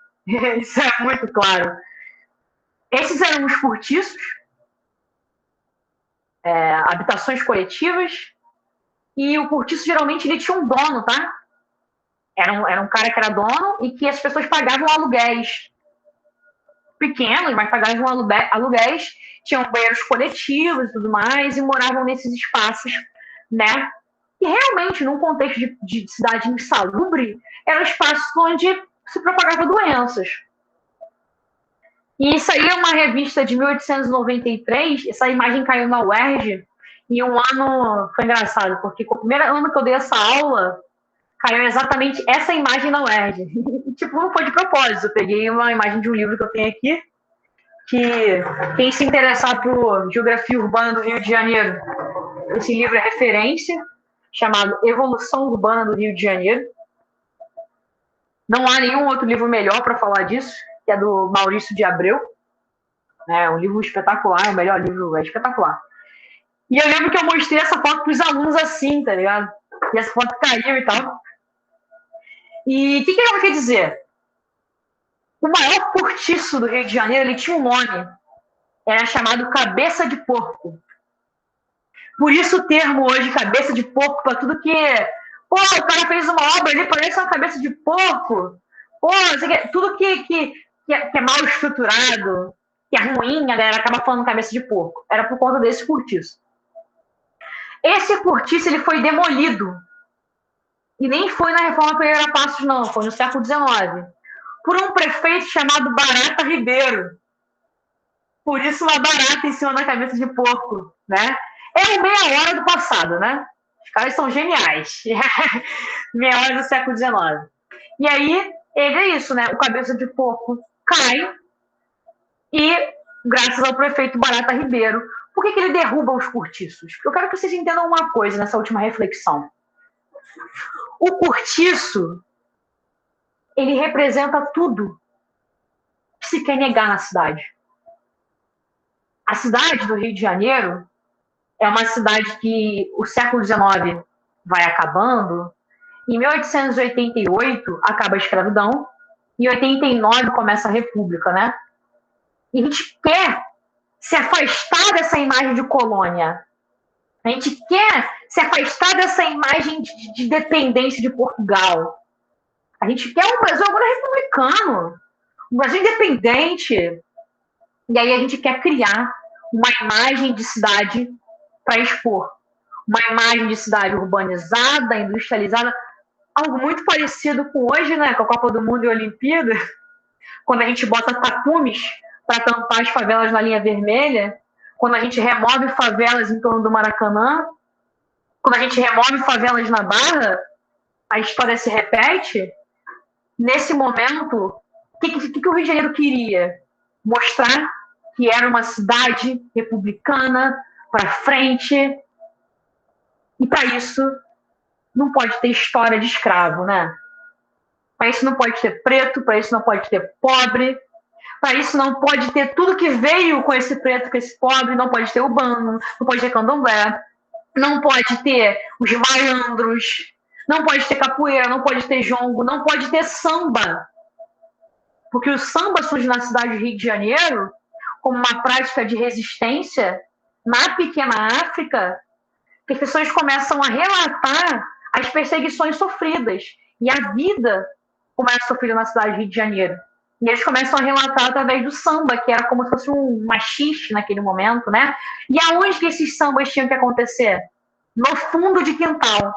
Isso é muito claro. Esses eram os cortiços, habitações coletivas, e o cortiço geralmente ele tinha um dono, tá? Era um cara que era dono e que as pessoas pagavam aluguéis pequenos, mas pagavam aluguéis, tinham banheiros coletivos e tudo mais, e moravam nesses espaços, né? E realmente, num contexto de cidade insalubre, eram espaços onde se propagava doenças. E isso aí é uma revista de 1893, essa imagem caiu na UERJ, e um ano foi engraçado, porque o primeiro ano que eu dei essa aula, caiu exatamente essa imagem na UERJ. Tipo, não foi de propósito, eu peguei uma imagem de um livro que eu tenho aqui, que quem se interessar por geografia urbana do Rio de Janeiro, esse livro é referência, chamado Evolução Urbana do Rio de Janeiro. Não há nenhum outro livro melhor para falar disso, que é do Maurício de Abreu. É um livro espetacular, é o melhor livro, é espetacular. E eu lembro que eu mostrei essa foto para os alunos assim, tá ligado? E essa foto caiu e tal. E o que ela quer dizer? O maior cortiço do Rio de Janeiro, ele tinha um nome. Era chamado Cabeça de Porco. Por isso o termo hoje, cabeça de porco, para tudo que... Pô, o cara fez uma obra ali, parece uma cabeça de porco. Pô, tudo que é mal estruturado, que é ruim, a galera acaba falando cabeça de porco. Era por conta desse cortiço. Esse cortiço ele foi demolido. E nem foi na Reforma Pereira Passos, não. Foi no século XIX. Por um prefeito chamado Barata Ribeiro. Por isso uma barata em cima da cabeça de porco, né? É meia hora do passado, né? Os caras são geniais. Meia hora do século XIX. E aí, ele é isso, né? O cabeça de porco cai e, graças ao prefeito Barata Ribeiro, por que ele derruba os cortiços? Eu quero que vocês entendam uma coisa nessa última reflexão. O cortiço, ele representa tudo que se quer negar na cidade. A cidade do Rio de Janeiro é uma cidade que o século XIX vai acabando. Em 1888 acaba a escravidão, em 89 começa a República, né? E a gente quer se afastar dessa imagem de colônia. A gente quer se afastar dessa imagem de dependência de Portugal. A gente quer um Brasil agora republicano, um Brasil independente. E aí a gente quer criar uma imagem de cidade para expor. Uma imagem de cidade urbanizada, industrializada, algo muito parecido com hoje, né, com a Copa do Mundo e a Olimpíada, quando a gente bota tapumes para tampar as favelas na linha vermelha, quando a gente remove favelas em torno do Maracanã, quando a gente remove favelas na Barra, a história se repete. Nesse momento, o que o Rio de Janeiro queria? Mostrar que era uma cidade republicana, para frente. E para isso, não pode ter história de escravo, né? Para isso não pode ter preto, para isso não pode ter pobre, para isso não pode ter tudo que veio com esse preto, com esse pobre, não pode ter urbano, não pode ter candomblé, não pode ter os malandros, não pode ter capoeira, não pode ter jongo, não pode ter samba. Porque o samba surge na cidade do Rio de Janeiro como uma prática de resistência na pequena África, que as pessoas começam a relatar as perseguições sofridas. E a vida começa a sofrer na cidade do Rio de Janeiro. E eles começam a relatar através do samba, que era como se fosse um machiste naquele momento, né? E aonde que esses sambas tinham que acontecer? No fundo de quintal.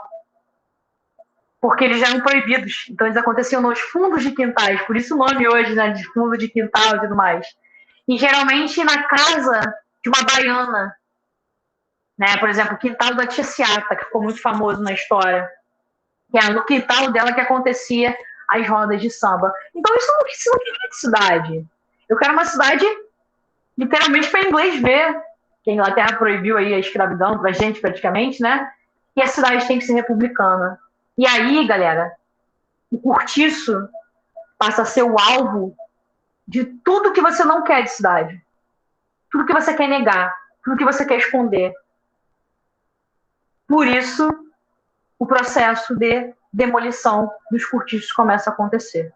Porque eles já eram proibidos. Então eles aconteciam nos fundos de quintais. Por isso o nome hoje, né, de fundo de quintal e tudo mais. E geralmente na casa de uma baiana. Né? Por exemplo, o quintal da Tia Seata, que ficou muito famoso na história. Que era no quintal dela que acontecia as rodas de samba. Então isso não quer de cidade. Eu quero uma cidade literalmente para inglês ver. Que a Inglaterra proibiu aí a escravidão pra gente praticamente, né? E a cidade tem que ser republicana. E aí, galera, o cortiço passa a ser o alvo de tudo que você não quer de cidade. Tudo que você quer negar. Tudo que você quer esconder. Por isso, o processo de demolição dos cortiços começa a acontecer.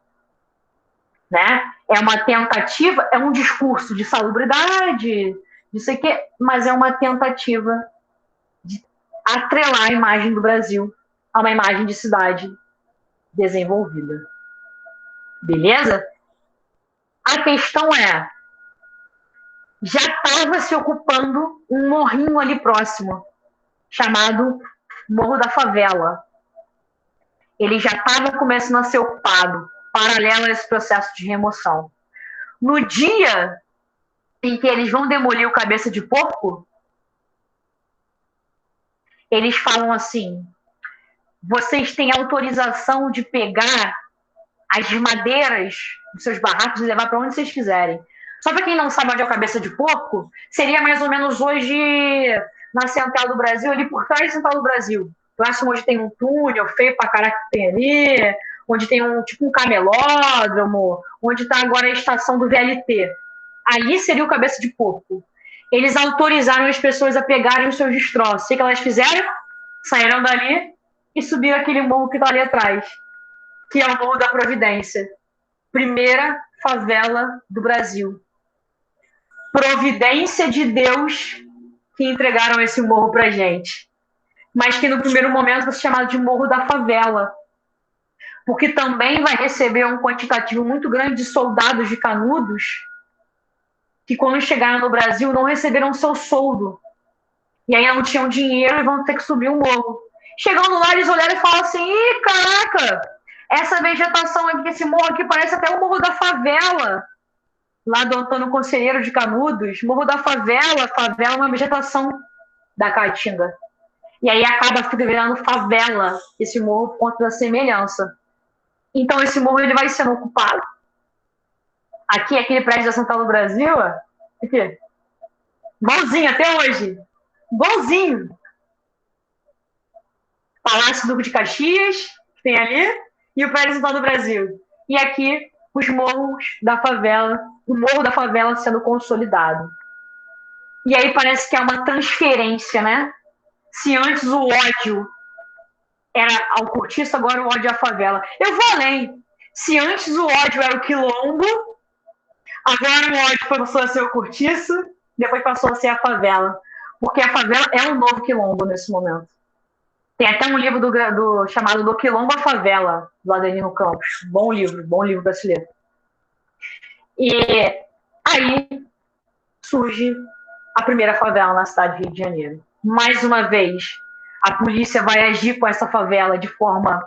Né? É uma tentativa, é um discurso de salubridade, de sei que, mas é uma tentativa de atrelar a imagem do Brasil a uma imagem de cidade desenvolvida. Beleza? A questão é, já estava se ocupando um morrinho ali próximo, chamado Morro da Favela. Ele já estava começando a ser ocupado, paralelo a esse processo de remoção. No dia em que eles vão demolir o Cabeça de Porco, eles falam assim: vocês têm autorização de pegar as madeiras dos seus barracos e levar para onde vocês quiserem. Só para quem não sabe onde é o Cabeça de Porco, seria mais ou menos hoje na Central do Brasil, ali por trás da Central do Brasil. Próximo onde tem um túnel feio pra caraca que tem ali, onde tem tipo um camelódromo, onde está agora a estação do VLT. Ali seria o Cabeça de Porco. Eles autorizaram as pessoas a pegarem os seus destroços. O que elas fizeram? Saíram dali e subiram aquele morro que está ali atrás, que é o Morro da Providência. Primeira favela do Brasil. Providência de Deus que entregaram esse morro pra gente. Mas que no primeiro momento vai ser chamado de Morro da Favela. Porque também vai receber um quantitativo muito grande de soldados de Canudos que quando chegaram no Brasil não receberam seu soldo. E aí não tinham dinheiro e vão ter que subir um morro. Chegando lá, eles olharam e falaram assim: ih, caraca, essa vegetação aqui, esse morro aqui parece até o Morro da Favela. Lá do Antônio Conselheiro de Canudos, Morro da Favela é uma vegetação da Caatinga. E aí acaba virando favela esse morro por conta da semelhança. Então esse morro ele vai sendo ocupado. Aqui, aquele prédio da Central do Brasil, ó, aqui, igualzinho até hoje. Igualzinho. Palácio Duque de Caxias, que tem ali, e o prédio Central do Brasil. E aqui, os morros da favela, o Morro da Favela sendo consolidado. E aí parece que é uma transferência, né? Se antes o ódio era ao cortiço, agora o ódio é a favela. Eu vou além. Se antes o ódio era o quilombo, agora o ódio passou a ser o cortiço, depois passou a ser a favela. Porque a favela é um novo quilombo nesse momento. Tem até um livro chamado Do Quilombo à Favela, do Adelino Campos. Bom livro brasileiro. E aí surge a primeira favela na cidade de Rio de Janeiro. Mais uma vez, a polícia vai agir com essa favela de forma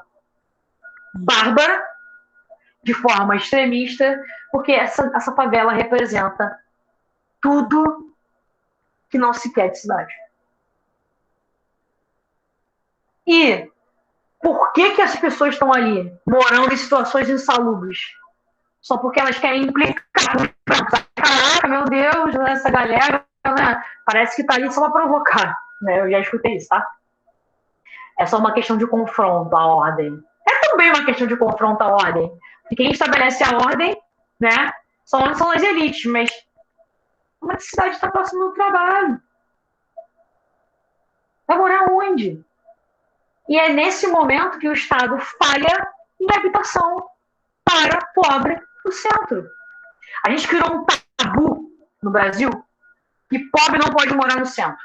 bárbara, de forma extremista, porque essa favela representa tudo que não se quer de cidade. E por que as pessoas estão ali, morando em situações insalubres? Só porque elas querem implicar. Caraca, meu Deus, essa galera, né? Parece que tá ali só para provocar. Né? Eu já escutei isso, tá? É só uma questão de confronto à ordem. É também uma questão de confronto à ordem. Porque quem estabelece a ordem, né, são as elites, mas a necessidade está próximo do trabalho. Vai morar onde? E é nesse momento que o Estado falha em habitação para pobre no centro. A gente criou um tabu no Brasil que pobre não pode morar no centro.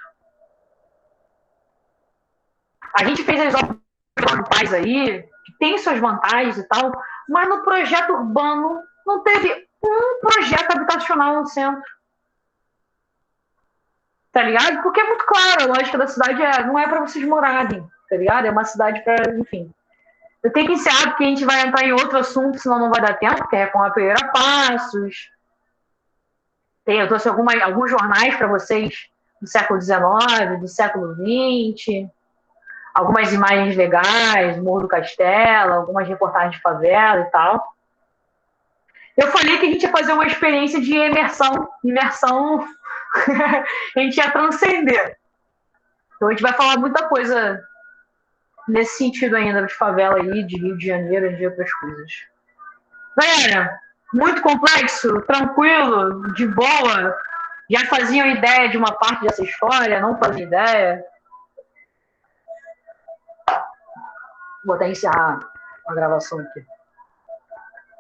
A gente fez as obras urbanas aí, que tem suas vantagens e tal, mas no projeto urbano não teve um projeto habitacional no centro. Tá ligado? Porque é muito claro, a lógica da cidade não é para vocês morarem, tá ligado? É uma cidade para, enfim. Eu tenho que encerrar porque a gente vai entrar em outro assunto, senão não vai dar tempo, que é com a Pereira Passos. Eu trouxe alguns jornais para vocês do século XIX, do século XX, algumas imagens legais, Morro do Castelo, algumas reportagens de favela e tal. Eu falei que a gente ia fazer uma experiência de imersão a gente ia transcender. Então a gente vai falar muita coisa nesse sentido ainda de favela aí, de Rio de Janeiro e de outras coisas. Galera, muito complexo, tranquilo, de boa. Já faziam ideia de uma parte dessa história, não fazia ideia. Vou até encerrar a gravação aqui.